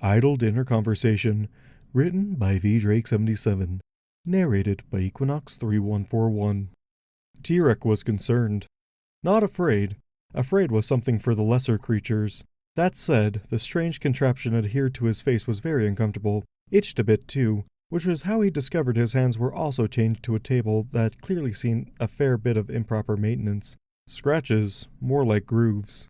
Idle Dinner Conversation, written by vdrake77, narrated by Equinox3141. Tirek was concerned. Not afraid. Afraid was something for the lesser creatures. That said, the strange contraption adhered to his face was very uncomfortable, itched a bit too, which was how he discovered his hands were also chained to a table that clearly seen a fair bit of improper maintenance. Scratches, more like grooves.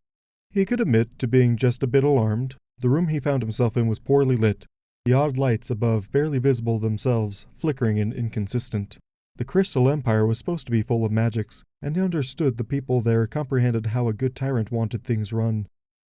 He could admit to being just a bit alarmed. The room he found himself in was poorly lit, the odd lights above barely visible themselves, flickering and inconsistent. The Crystal Empire was supposed to be full of magics, and he understood the people there comprehended how a good tyrant wanted things run.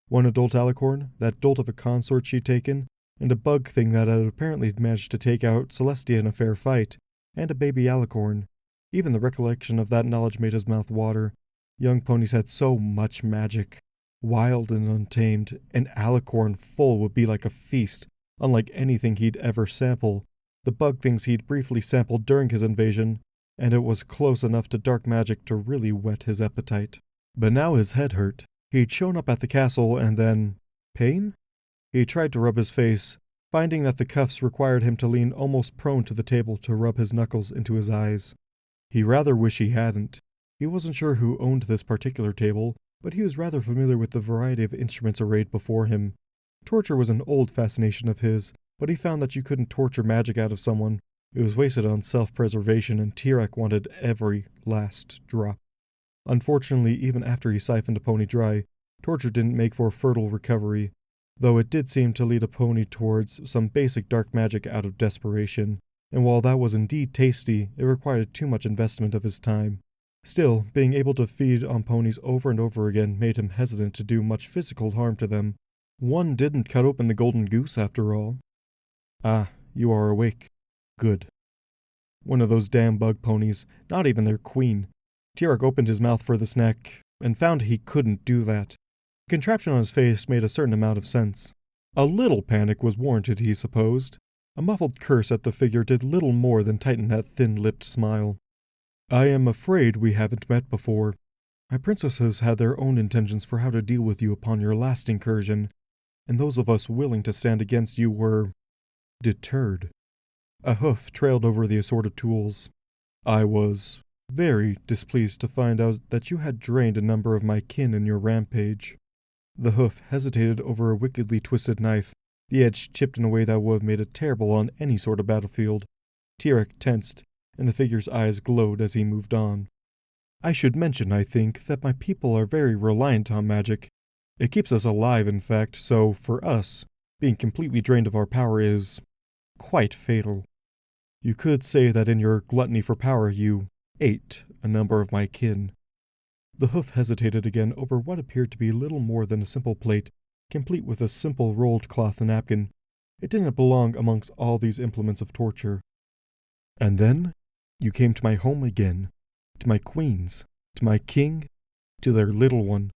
One adult alicorn, that dolt of a consort she'd taken, and a bug thing that had apparently managed to take out Celestia in a fair fight, and a baby alicorn. Even the recollection of that knowledge made his mouth water. Young ponies had so much magic. Wild and untamed, an alicorn full would be like a feast, unlike anything he'd ever sample. The bug things he'd briefly sampled during his invasion, and it was close enough to dark magic to really whet his appetite. But now his head hurt. He'd shown up at the castle and then... pain? He tried to rub his face, finding that the cuffs required him to lean almost prone to the table to rub his knuckles into his eyes. He rather wished he hadn't. He wasn't sure who owned this particular table, but he was rather familiar with the variety of instruments arrayed before him. Torture was an old fascination of his, but he found that you couldn't torture magic out of someone. It was wasted on self-preservation, and Tirek wanted every last drop. Unfortunately, even after he siphoned a pony dry, torture didn't make for fertile recovery, though it did seem to lead a pony towards some basic dark magic out of desperation, and while that was indeed tasty, it required too much investment of his time. Still, being able to feed on ponies over and over again made him hesitant to do much physical harm to them. One didn't cut open the golden goose, after all. Ah, you are awake. Good. One of those damn bug ponies, not even their queen. Tirek opened his mouth for the snack, and found he couldn't do that. The contraption on his face made a certain amount of sense. A little panic was warranted, he supposed. A muffled curse at the figure did little more than tighten that thin-lipped smile. I am afraid we haven't met before. My princesses had their own intentions for how to deal with you upon your last incursion, and those of us willing to stand against you were... deterred. A hoof trailed over the assorted tools. I was very displeased to find out that you had drained a number of my kin in your rampage. The hoof hesitated over a wickedly twisted knife, the edge chipped in a way that would have made it terrible on any sort of battlefield. Tirek tensed, and the figure's eyes glowed as he moved on. I should mention, I think, that my people are very reliant on magic. It keeps us alive, in fact, so, for us, being completely drained of our power is... quite fatal. You could say that in your gluttony for power you ate a number of my kin. The hoof hesitated again over what appeared to be little more than a simple plate, complete with a simple rolled cloth napkin. It didn't belong amongst all these implements of torture. And then, you came to my home again, to my queens, to my king, to their little one,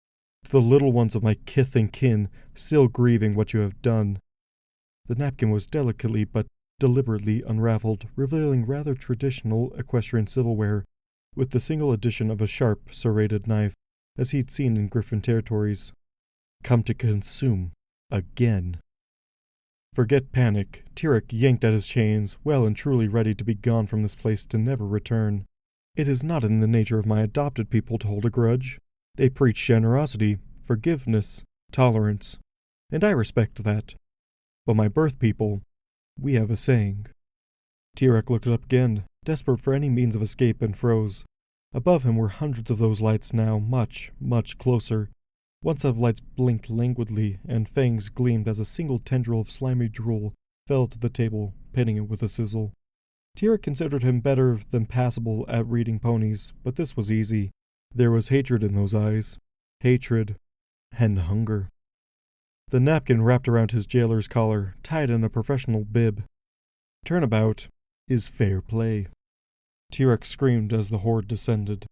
to the little ones of my kith and kin, still grieving what you have done. The napkin was delicately but deliberately unraveled, revealing rather traditional equestrian silverware, with the single addition of a sharp, serrated knife, as he'd seen in Griffin territories. Come to consume. Again. Forget panic. Tirek yanked at his chains, well and truly ready to be gone from this place to never return. It is not in the nature of my adopted people to hold a grudge. They preach generosity, forgiveness, tolerance, and I respect that. But my birth people, we have a saying. Tirek looked up again, desperate for any means of escape, and froze. Above him were hundreds of those lights now, much, much closer. One set of lights blinked languidly, and fangs gleamed as a single tendril of slimy drool fell to the table, pitting it with a sizzle. Tirek considered him better than passable at reading ponies, but this was easy. There was hatred in those eyes. Hatred. And hunger. The napkin wrapped around his jailer's collar, tied in a professional bib. Turnabout is fair play. Tirek screamed as the horde descended.